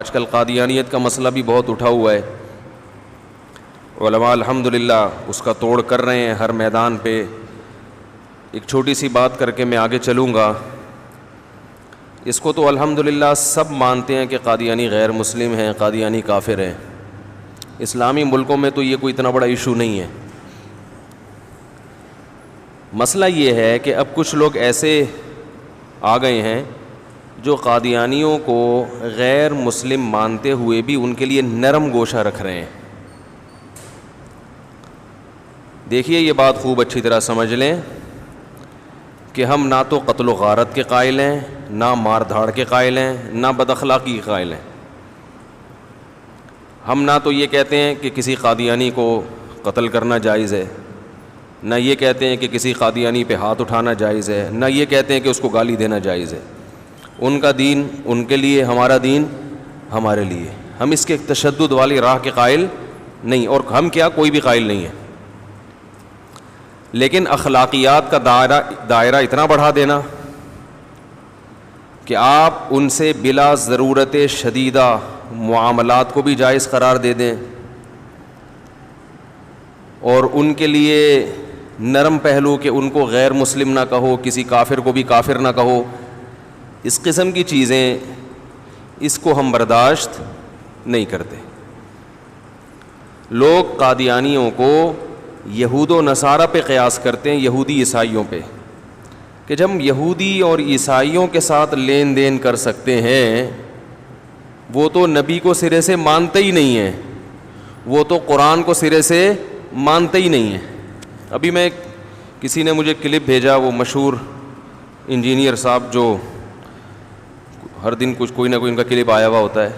آج کل قادیانیت کا مسئلہ بھی بہت اٹھا ہوا ہے. علماء الحمدللہ اس کا توڑ کر رہے ہیں ہر میدان پہ. ایک چھوٹی سی بات کر کے میں آگے چلوں گا. اس کو تو الحمدللہ سب مانتے ہیں کہ قادیانی غیر مسلم ہیں, قادیانی کافر ہیں. اسلامی ملکوں میں تو یہ کوئی اتنا بڑا ایشو نہیں ہے. مسئلہ یہ ہے کہ اب کچھ لوگ ایسے آ گئے ہیں جو قادیانیوں کو غیر مسلم مانتے ہوئے بھی ان کے لیے نرم گوشہ رکھ رہے ہیں. دیکھیے یہ بات خوب اچھی طرح سمجھ لیں کہ ہم نہ تو قتل و غارت کے قائل ہیں, نہ مار دھاڑ کے قائل ہیں, نہ بد اخلاقی کے قائل ہیں. ہم نہ تو یہ کہتے ہیں کہ کسی قادیانی کو قتل کرنا جائز ہے, نہ یہ کہتے ہیں کہ کسی قادیانی پہ ہاتھ اٹھانا جائز ہے, نہ یہ کہتے ہیں کہ اس کو گالی دینا جائز ہے. ان کا دین ان کے لیے, ہمارا دین ہمارے لیے. ہم اس کے تشدد والی راہ کے قائل نہیں, اور ہم کیا کوئی بھی قائل نہیں ہے. لیکن اخلاقیات کا دائرہ اتنا بڑھا دینا کہ آپ ان سے بلا ضرورت شدیدہ معاملات کو بھی جائز قرار دے دیں, اور ان کے لیے نرم پہلو کہ ان کو غیر مسلم نہ کہو, کسی کافر کو بھی کافر نہ کہو, اس قسم کی چیزیں, اس کو ہم برداشت نہیں کرتے. لوگ قادیانیوں کو یہود و نصارہ پہ قیاس کرتے ہیں, یہودی عیسائیوں پہ, کہ جب ہم یہودی اور عیسائیوں کے ساتھ لین دین کر سکتے ہیں, وہ تو نبی کو سرے سے مانتے ہی نہیں ہیں, وہ تو قرآن کو سرے سے مانتے ہی نہیں ہیں. ابھی میں کسی نے مجھے کلپ بھیجا, وہ مشہور انجینئر صاحب جو ہر دن کوئی نہ کوئی ان کا کلپ آیا ہوا ہوتا ہے,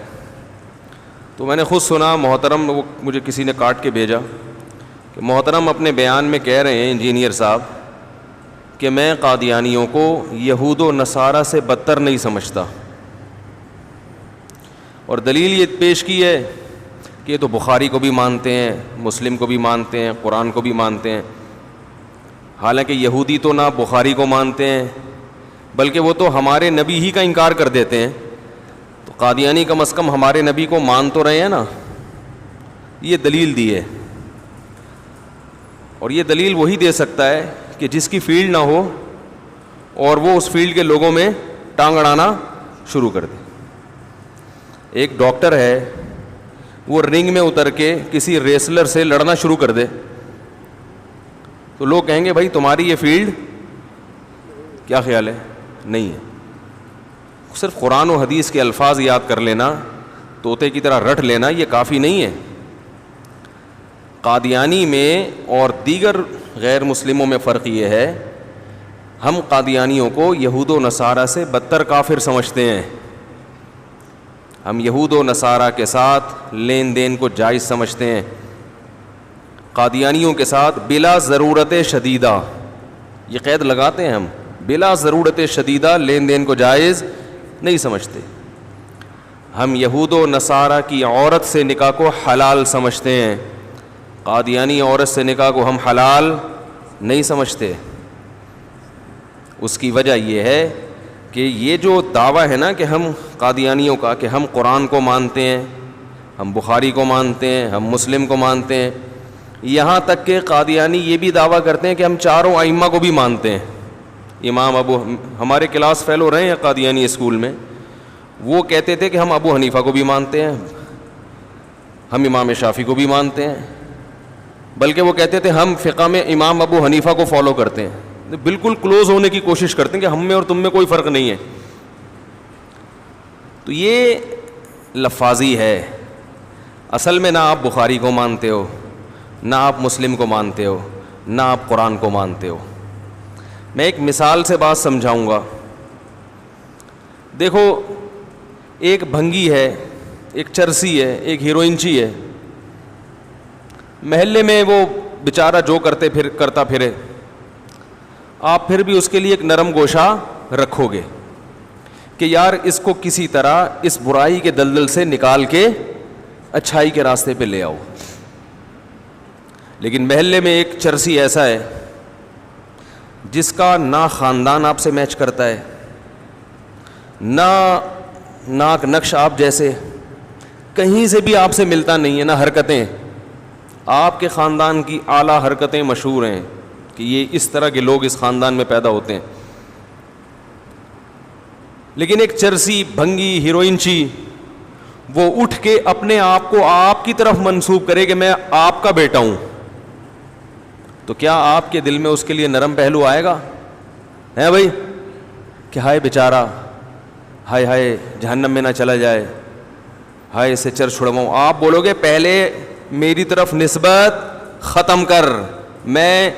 تو میں نے خود سنا محترم, وہ مجھے کسی نے کاٹ کے بھیجا کہ محترم اپنے بیان میں کہہ رہے ہیں انجینئر صاحب کہ میں قادیانیوں کو یہود و نصارہ سے بدتر نہیں سمجھتا, اور دلیل یہ پیش کی ہے کہ یہ تو بخاری کو بھی مانتے ہیں, مسلم کو بھی مانتے ہیں, قرآن کو بھی مانتے ہیں. حالانکہ یہودی تو نہ بخاری کو مانتے ہیں بلکہ وہ تو ہمارے نبی ہی کا انکار کر دیتے ہیں. تو قادیانی کم از کم ہمارے نبی کو مان تو رہے ہیں نا. یہ دلیل دی ہے, اور یہ دلیل وہی دے سکتا ہے کہ جس کی فیلڈ نہ ہو اور وہ اس فیلڈ کے لوگوں میں ٹانگ اڑانا شروع کر دے. ایک ڈاکٹر ہے, وہ رنگ میں اتر کے کسی ریسلر سے لڑنا شروع کر دے تو لوگ کہیں گے بھائی تمہاری یہ فیلڈ کیا خیال ہے؟ نہیں ہے. صرف قرآن و حدیث کے الفاظ یاد کر لینا, طوطے کی طرح رٹ لینا, یہ کافی نہیں ہے. قادیانی میں اور دیگر غیر مسلموں میں فرق یہ ہے, ہم قادیانیوں کو یہود و نصارہ سے بدتر کافر سمجھتے ہیں. ہم یہود و نصارہ کے ساتھ لین دین کو جائز سمجھتے ہیں. قادیانیوں کے ساتھ بلا ضرورت شدیدہ, یہ قید لگاتے ہیں ہم, بلا ضرورت شدیدہ لین دین کو جائز نہیں سمجھتے. ہم یہود و نصارہ کی عورت سے نکاح کو حلال سمجھتے ہیں, قادیانی عورت سے نکاح کو ہم حلال نہیں سمجھتے. اس کی وجہ یہ ہے کہ یہ جو دعویٰ ہے نا کہ ہم قادیانیوں کا کہ ہم قرآن کو مانتے ہیں, ہم بخاری کو مانتے ہیں, ہم مسلم کو مانتے ہیں, یہاں تک کہ قادیانی یہ بھی دعویٰ کرتے ہیں کہ ہم چاروں ائمہ کو بھی مانتے ہیں. امام ہمارے کلاس فیلو رہے ہیں قادیانی اسکول میں, وہ کہتے تھے کہ ہم ابو حنیفہ کو بھی مانتے ہیں, ہم امام شافعی کو بھی مانتے ہیں, بلکہ وہ کہتے تھے ہم فقہ میں امام ابو حنیفہ کو فالو کرتے ہیں. بالکل کلوز ہونے کی کوشش کرتے ہیں کہ ہم میں اور تم میں کوئی فرق نہیں ہے. تو یہ لفاظی ہے. اصل میں نہ آپ بخاری کو مانتے ہو, نہ آپ مسلم کو مانتے ہو, نہ آپ قرآن کو مانتے ہو. میں ایک مثال سے بات سمجھاؤں گا. دیکھو, ایک بھنگی ہے, ایک چرسی ہے, ایک ہیروئنچی ہے. محلے میں وہ بیچارہ جو کرتا پھرے, آپ پھر بھی اس کے لیے ایک نرم گوشہ رکھو گے کہ یار اس کو کسی طرح اس برائی کے دلدل سے نکال کے اچھائی کے راستے پہ لے آؤ. لیکن محلے میں ایک چرسی ایسا ہے جس کا نہ خاندان آپ سے میچ کرتا ہے, نہ ناک نقش آپ جیسے, کہیں سے بھی آپ سے ملتا نہیں ہے نہ حرکتیں. آپ کے خاندان کی اعلیٰ حرکتیں مشہور ہیں کہ یہ اس طرح کے لوگ اس خاندان میں پیدا ہوتے ہیں. لیکن ایک چرسی بھنگی ہیروئنچی وہ اٹھ کے اپنے آپ کو آپ کی طرف منسوب کرے کہ میں آپ کا بیٹا ہوں, تو کیا آپ کے دل میں اس کے لیے نرم پہلو آئے گا؟ ہے بھائی کہ ہائے بیچارہ, ہائے ہائے جہنم میں نہ چلا جائے, ہائے اسے چر چھڑواؤں. آپ بولو گے پہلے میری طرف نسبت ختم کر, میں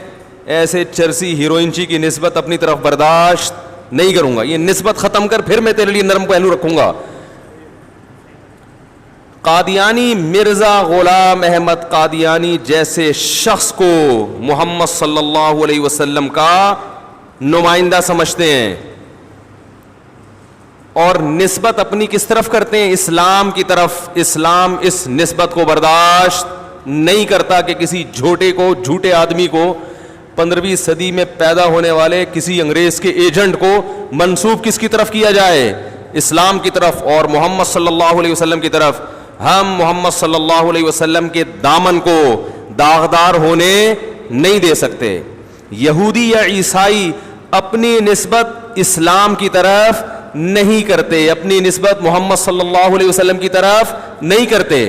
ایسے چرسی ہیروئنچی کی نسبت اپنی طرف برداشت نہیں کروں گا, یہ نسبت ختم کر, پھر میں تیرے لیے نرم پہلو رکھوں گا. قادیانی مرزا غلام احمد قادیانی جیسے شخص کو محمد صلی اللہ علیہ وسلم کا نمائندہ سمجھتے ہیں اور نسبت اپنی کس طرف کرتے ہیں؟ اسلام کی طرف. اسلام اس نسبت کو برداشت نہیں کرتا کہ کسی جھوٹے آدمی کو 15ویں صدی میں پیدا ہونے والے کسی انگریز کے ایجنٹ کو منسوب کس کی طرف کیا جائے؟ اسلام کی طرف اور محمد صلی اللہ علیہ وسلم کی طرف. ہم محمد صلی اللہ علیہ وسلم کے دامن کو داغدار ہونے نہیں دے سکتے. یہودی یا عیسائی اپنی نسبت اسلام کی طرف نہیں کرتے, اپنی نسبت محمد صلی اللہ علیہ وسلم کی طرف نہیں کرتے.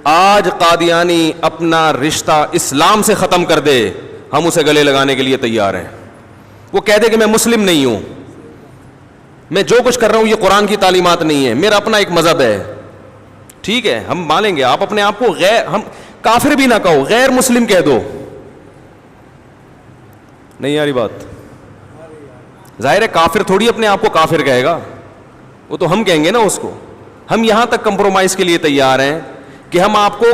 آج قادیانی اپنا رشتہ اسلام سے ختم کر دے, ہم اسے گلے لگانے کے لیے تیار ہیں. وہ کہہ دے کہ میں مسلم نہیں ہوں, میں جو کچھ کر رہا ہوں یہ قرآن کی تعلیمات نہیں ہے, میرا اپنا ایک مذہب ہے. ٹھیک ہے, ہم مانیں گے. آپ اپنے آپ کو ہم کافر بھی نہ کہو, غیر مسلم کہہ دو. نہیں یاری بات, ظاہر ہے کافر تھوڑی اپنے آپ کو کافر کہے گا, وہ تو ہم کہیں گے نا اس کو. ہم یہاں تک کمپرومائز کے لیے تیار ہیں کہ ہم آپ کو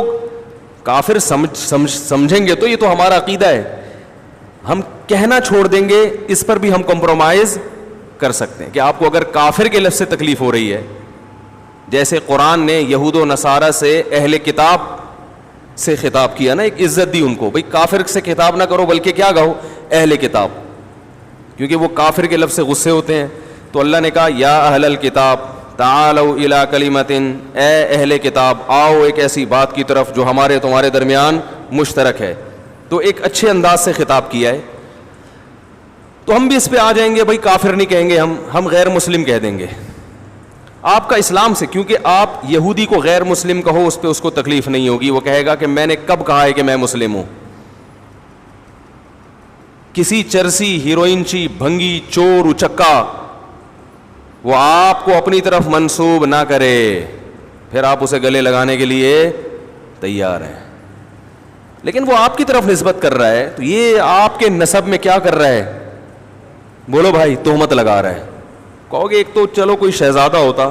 کافر سمجھیں گے تو یہ تو ہمارا عقیدہ ہے, ہم کہنا چھوڑ دیں گے, اس پر بھی ہم کمپرومائز کر سکتے ہیں کہ آپ کو اگر کافر کے لفظ سے تکلیف ہو رہی ہے, جیسے قرآن نے یہود و نصارہ سے اہل کتاب سے خطاب کیا نا, ایک عزت دی ان کو, بھئی کافر سے خطاب نہ کرو بلکہ کیا کہو؟ اہل کتاب, کیونکہ وہ کافر کے لفظ سے غصے ہوتے ہیں. تو اللہ نے کہا یا اہل الکتاب تعالوا الی کلمۃ, اے اہل کتاب آؤ ایک ایسی بات کی طرف جو ہمارے تمہارے درمیان مشترک ہے. تو ایک اچھے انداز سے خطاب کیا ہے. تو ہم بھی اس پہ آ جائیں گے, بھائی کافر نہیں کہیں گے, ہم غیر مسلم کہہ دیں گے. آپ کا اسلام سے, کیونکہ آپ یہودی کو غیر مسلم کہو اس پہ اس کو تکلیف نہیں ہوگی, وہ کہے گا کہ میں نے کب کہا ہے کہ میں مسلم ہوں. کسی چرسی ہیروئنچی بھنگی چور اچکا وہ آپ کو اپنی طرف منسوب نہ کرے, پھر آپ اسے گلے لگانے کے لیے تیار ہیں. لیکن وہ آپ کی طرف نسبت کر رہا ہے, تو یہ آپ کے نسب میں کیا کر رہا ہے؟ بولو بھائی, تہمت لگا رہا ہے. کہو گے ایک تو چلو کوئی شہزادہ ہوتا,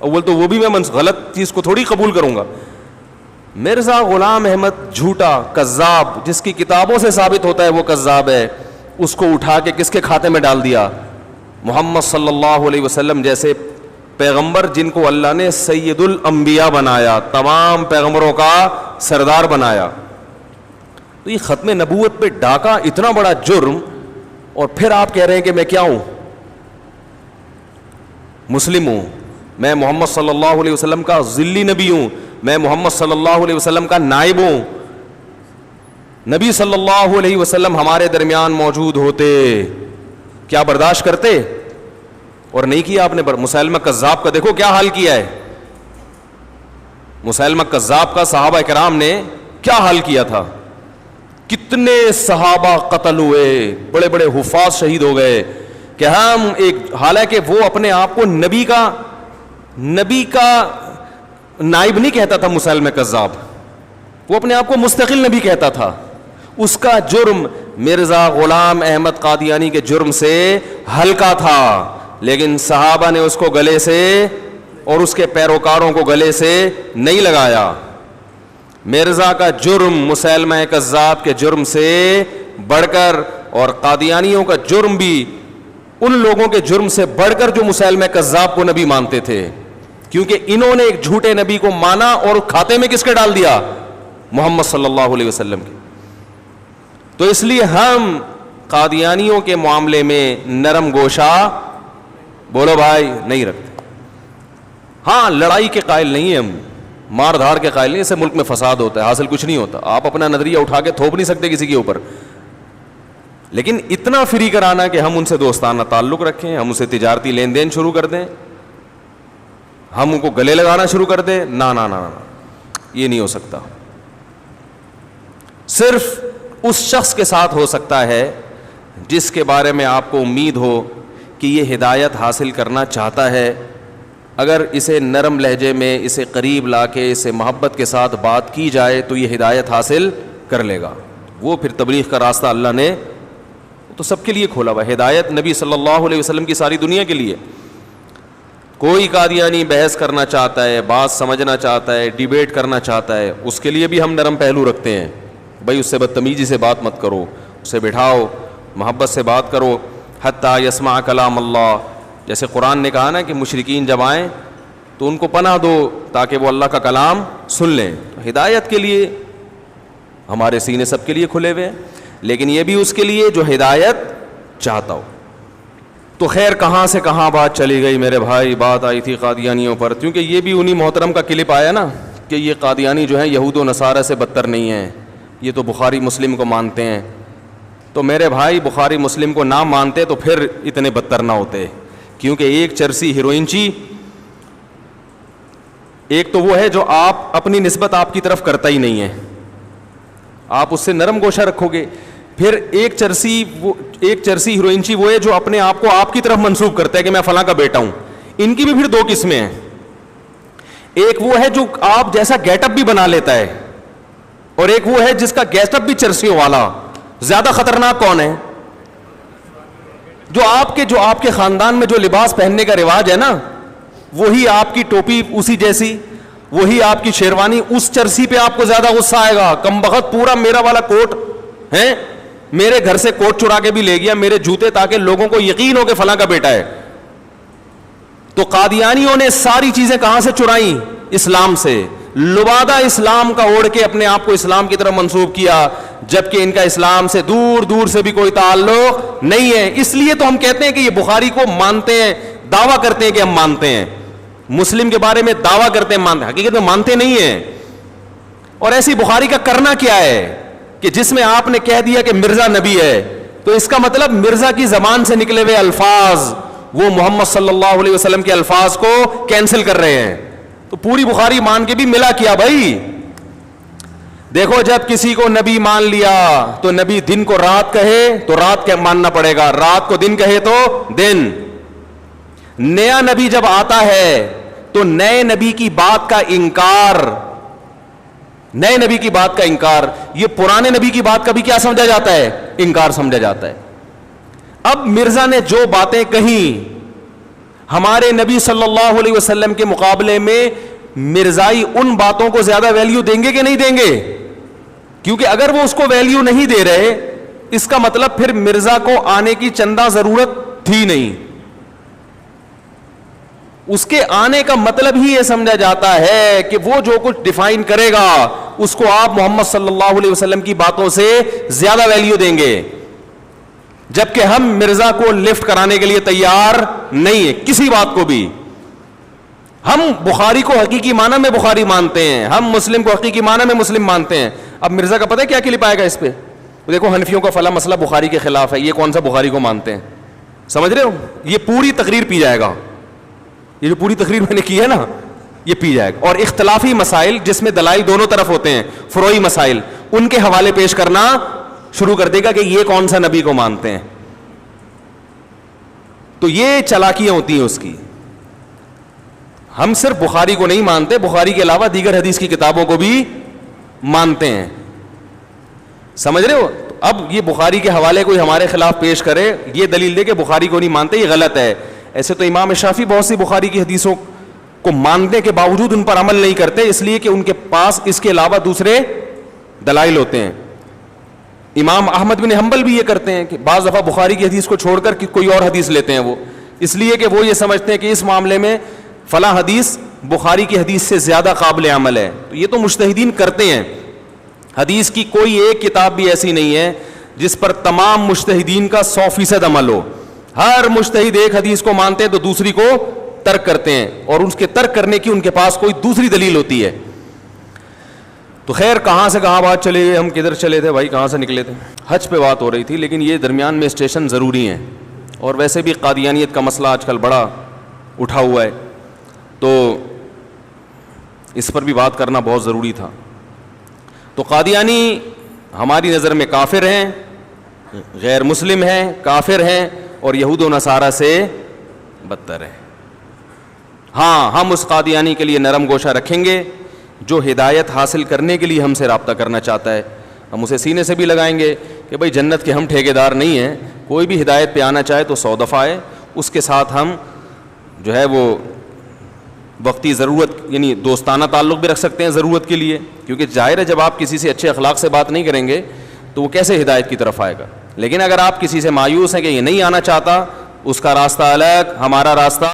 اول تو وہ بھی میں غلط چیز کو تھوڑی قبول کروں گا. مرزا غلام احمد جھوٹا کذاب, جس کی کتابوں سے ثابت ہوتا ہے وہ کذاب ہے, اس کو اٹھا کے کس کے کھاتے میں ڈال دیا؟ محمد صلی اللہ علیہ وسلم جیسے پیغمبر جن کو اللہ نے سید الانبیاء بنایا, تمام پیغمبروں کا سردار بنایا. تو یہ ختم نبوت پہ ڈاکہ اتنا بڑا جرم, اور پھر آپ کہہ رہے ہیں کہ میں کیا ہوں؟ مسلم ہوں, میں محمد صلی اللہ علیہ وسلم کا ذلی نبی ہوں, میں محمد صلی اللہ علیہ وسلم کا نائب ہوں. نبی صلی اللہ علیہ وسلم ہمارے درمیان موجود ہوتے, کیا برداشت کرتے؟ اور نہیں کیا آپ نے. مسیلمہ کذاب کا دیکھو کیا حال کیا ہے. مسیلمہ کذاب کا صحابہ کرام نے کیا حال کیا تھا, کتنے صحابہ قتل ہوئے, بڑے بڑے حفاظ شہید ہو گئے. کہ ہم ایک, حالانکہ وہ اپنے آپ کو نبی کا نائب نہیں کہتا تھا مسیلمہ کذاب, وہ اپنے آپ کو مستقل نبی کہتا تھا. اس کا جرم مرزا غلام احمد قادیانی کے جرم سے ہلکا تھا, لیکن صحابہ نے اس کو گلے سے اور اس کے پیروکاروں کو گلے سے نہیں لگایا. مرزا کا جرم مسیلمہ کذاب کے جرم سے بڑھ کر, اور قادیانیوں کا جرم بھی ان لوگوں کے جرم سے بڑھ کر جو مسیلمہ کذاب کو نبی مانتے تھے, کیونکہ انہوں نے ایک جھوٹے نبی کو مانا اور کھاتے میں کس کے ڈال دیا؟ محمد صلی اللہ علیہ وسلم کے. تو اس لیے ہم قادیانیوں کے معاملے میں نرم گوشہ, بولو بھائی, نہیں رکھتے. ہاں لڑائی کے قائل نہیں ہیں ہم, مار دھاڑ کے قائل نہیں, اس سے ملک میں فساد ہوتا ہے, حاصل کچھ نہیں ہوتا. آپ اپنا نظریہ اٹھا کے تھوپ نہیں سکتے کسی کے اوپر, لیکن اتنا فری کرانا کہ ہم ان سے دوستانہ تعلق رکھیں, ہم اسے تجارتی لین دین شروع کر دیں, ہم ان کو گلے لگانا شروع کر دیں, نا نا نا نا, یہ نہیں ہو سکتا. صرف اس شخص کے ساتھ ہو سکتا ہے جس کے بارے میں آپ کو امید ہو کہ یہ ہدایت حاصل کرنا چاہتا ہے. اگر اسے نرم لہجے میں, اسے قریب لا کے, اسے محبت کے ساتھ بات کی جائے تو یہ ہدایت حاصل کر لے گا. وہ پھر تبلیغ کا راستہ اللہ نے تو سب کے لیے کھولا ہوا. ہدایت نبی صلی اللہ علیہ وسلم کی ساری دنیا کے لیے. کوئی قادیانی بحث کرنا چاہتا ہے, بات سمجھنا چاہتا ہے, ڈیبیٹ کرنا چاہتا ہے, اس کے لیے بھی ہم نرم پہلو رکھتے ہیں. بھائی اس سے بدتمیزی سے بات مت کرو, اسے بٹھاؤ, محبت سے بات کرو. حتیٰ یسمع کلام اللہ, جیسے قرآن نے کہا نا کہ مشرکین جب آئیں تو ان کو پناہ دو تاکہ وہ اللہ کا کلام سن لیں. تو ہدایت کے لیے ہمارے سینے سب کے لیے کھلے ہوئے ہیں, لیکن یہ بھی اس کے لیے جو ہدایت چاہتا ہو. تو خیر کہاں سے کہاں بات چلی گئی میرے بھائی, بات آئی تھی قادیانیوں پر, کیونکہ یہ بھی انہی محترم کا کلپ آیا نا کہ یہ قادیانی جو ہیں یہود و نصارہ سے بدتر نہیں ہیں, یہ تو بخاری مسلم کو مانتے ہیں. تو میرے بھائی بخاری مسلم کو نہ مانتے تو پھر اتنے بدتر نہ ہوتے, کیونکہ ایک چرسی ہیروئنچی, ایک تو وہ ہے جو آپ اپنی نسبت آپ کی طرف کرتا ہی نہیں ہے, آپ اس سے نرم گوشہ رکھو گے. پھر ایک چرسی ہیروئنچی وہ ہے جو اپنے آپ کو آپ کی طرف منسوب کرتا ہے کہ میں فلاں کا بیٹا ہوں. ان کی بھی پھر دو قسمیں ہیں, ایک وہ ہے جو آپ جیسا گیٹ اپ بھی بنا لیتا ہے, اور ایک وہ ہے جس کا گیٹ اپ بھی چرسیوں والا. زیادہ خطرناک کون ہے؟ جو آپ کے خاندان میں جو لباس پہننے کا رواج ہے نا, وہی آپ کی ٹوپی اسی جیسی, وہی آپ کی شیروانی, اس چرسی پہ آپ کو زیادہ غصہ آئے گا. کم بخت پورا میرا والا کوٹ ہے, میرے گھر سے کوٹ چرا کے بھی لے گیا, میرے جوتے, تاکہ لوگوں کو یقین ہو کہ فلاں کا بیٹا ہے. تو قادیانیوں نے ساری چیزیں کہاں سے چرائیں؟ اسلام سے. لبادہ اسلام کا اوڑھ کے اپنے آپ کو اسلام کی طرف منسوب کیا, جبکہ ان کا اسلام سے دور دور سے بھی کوئی تعلق نہیں ہے. اس لیے تو ہم کہتے ہیں کہ یہ بخاری کو مانتے ہیں, دعویٰ کرتے ہیں کہ ہم مانتے ہیں, مسلم کے بارے میں دعویٰ کرتے ہیں مانتے ہیں, حقیقت میں مانتے نہیں ہیں. اور ایسی بخاری کا کرنا کیا ہے کہ جس میں آپ نے کہہ دیا کہ مرزا نبی ہے, تو اس کا مطلب مرزا کی زبان سے نکلے ہوئے الفاظ وہ محمد صلی اللہ علیہ وسلم کے الفاظ کو کینسل کر رہے ہیں. تو پوری بخاری مان کے بھی ملا کیا بھائی. دیکھو جب کسی کو نبی مان لیا تو نبی دن کو رات کہے تو رات کے ماننا پڑے گا, رات کو دن کہے تو دن. نیا نبی جب آتا ہے تو نئے نبی کی بات کا انکار, نئے نبی کی بات کا انکار, یہ پرانے نبی کی بات کا بھی کیا سمجھا جاتا ہے؟ انکار سمجھا جاتا ہے. اب مرزا نے جو باتیں کہیں ہمارے نبی صلی اللہ علیہ وسلم کے مقابلے میں مرزائی ان باتوں کو زیادہ ویلیو دیں گے کہ نہیں دیں گے؟ کیونکہ اگر وہ اس کو ویلیو نہیں دے رہے, اس کا مطلب پھر مرزا کو آنے کی چندہ ضرورت تھی نہیں. اس کے آنے کا مطلب ہی یہ سمجھا جاتا ہے کہ وہ جو کچھ ڈیفائن کرے گا اس کو آپ محمد صلی اللہ علیہ وسلم کی باتوں سے زیادہ ویلیو دیں گے, جبکہ ہم مرزا کو لفٹ کرانے کے لیے تیار نہیں ہے کسی بات کو بھی. ہم بخاری کو حقیقی معنی میں بخاری مانتے ہیں, ہم مسلم کو حقیقی معنی میں مسلم مانتے ہیں. اب مرزا کا پتہ ہے کیا کلپ آئے گا اس پہ, دیکھو حنفیوں کا فلاں مسئلہ بخاری کے خلاف ہے, یہ کون سا بخاری کو مانتے ہیں, سمجھ رہے ہو؟ یہ پوری تقریر پی جائے گا, یہ جو پوری تقریر میں نے کی ہے نا یہ پی جائے گا. اور اختلافی مسائل جس میں دلائل دونوں طرف ہوتے ہیں, فروعی مسائل, ان کے حوالے پیش کرنا شروع کر دے گا کہ یہ کون سا نبی کو مانتے ہیں. تو یہ چالاکیاں ہوتی ہیں اس کی. ہم صرف بخاری کو نہیں مانتے, بخاری کے علاوہ دیگر حدیث کی کتابوں کو بھی مانتے ہیں, سمجھ رہے ہو؟ اب یہ بخاری کے حوالے کوئی ہمارے خلاف پیش کرے, یہ دلیل دے کہ بخاری کو نہیں مانتے, یہ غلط ہے. ایسے تو امام شافعی بہت سی بخاری کی حدیثوں کو ماننے کے باوجود ان پر عمل نہیں کرتے, اس لیے کہ ان کے پاس اس کے علاوہ دوسرے دلائل ہوتے ہیں. امام احمد بن حنبل بھی یہ کرتے ہیں کہ بعض دفعہ بخاری کی حدیث کو چھوڑ کر کوئی اور حدیث لیتے ہیں وہ, اس لیے کہ وہ یہ سمجھتے ہیں کہ اس معاملے میں فلاں حدیث بخاری کی حدیث سے زیادہ قابل عمل ہے. تو یہ تو مجتہدین کرتے ہیں. حدیث کی کوئی ایک کتاب بھی ایسی نہیں ہے جس پر تمام مجتہدین کا 100% عمل ہو. ہر مجتہد ایک حدیث کو مانتے ہیں تو دوسری کو ترک کرتے ہیں اور اس کے ترک کرنے کی ان کے پاس کوئی دوسری دلیل ہوتی ہے. تو خیر کہاں سے کہاں بات چلے گئی, ہم کدھر چلے تھے بھائی, کہاں سے نکلے تھے؟ حج پہ بات ہو رہی تھی, لیکن یہ درمیان میں اسٹیشن ضروری ہیں, اور ویسے بھی قادیانیت کا مسئلہ آج کل بڑا اٹھا ہوا ہے, تو اس پر بھی بات کرنا بہت ضروری تھا. تو قادیانی ہماری نظر میں کافر ہیں, غیر مسلم ہیں, کافر ہیں, اور یہود و نصارہ سے بدتر ہیں. ہاں, ہم اس قادیانی کے لیے نرم گوشہ رکھیں گے جو ہدایت حاصل کرنے کے لیے ہم سے رابطہ کرنا چاہتا ہے. ہم اسے سینے سے بھی لگائیں گے کہ بھائی جنت کے ہم ٹھیکیدار نہیں ہیں, کوئی بھی ہدایت پہ آنا چاہے تو 100 دفعہ آئے, اس کے ساتھ ہم جو ہے وہ وقتی ضرورت یعنی دوستانہ تعلق بھی رکھ سکتے ہیں ضرورت کے لیے, کیونکہ ظاہر ہے جب آپ کسی سے اچھے اخلاق سے بات نہیں کریں گے تو وہ کیسے ہدایت کی طرف آئے گا. لیکن اگر آپ کسی سے مایوس ہیں کہ یہ نہیں آنا چاہتا, اس کا راستہ الگ, ہمارا راستہ